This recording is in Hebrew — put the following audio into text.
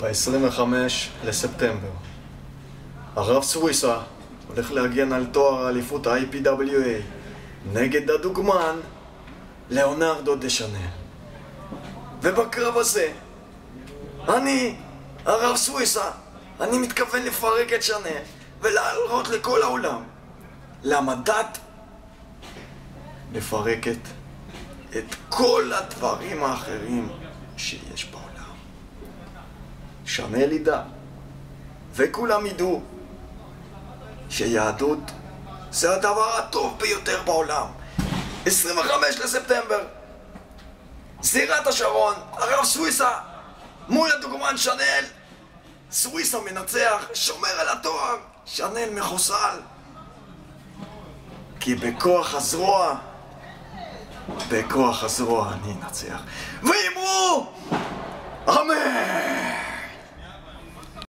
ב-25 לספטמבר. הרב סוויסה הולך להגן על תואר האליפות ה-IPWA נגד הדוגמן ליאונרדו דה שנל. ובקרב הזה, אני, הרב סוויסה, אני מתכוון לפרק את שנל ולהראות לכל העולם למדעת מפרקת את כל הדברים האחרים שיש בעולם. שנל ידע, וכולם ידעו, שיהדות זה הדבר הטוב ביותר בעולם. 25 לספטמבר, זירת השרון, הרב סוויסה מול הדוגמן שנל. סוויסה מנצח, שומר על התואר, שנל מחוסל. כי בכוח הזרוע אני אנצח. ואמרו אמן.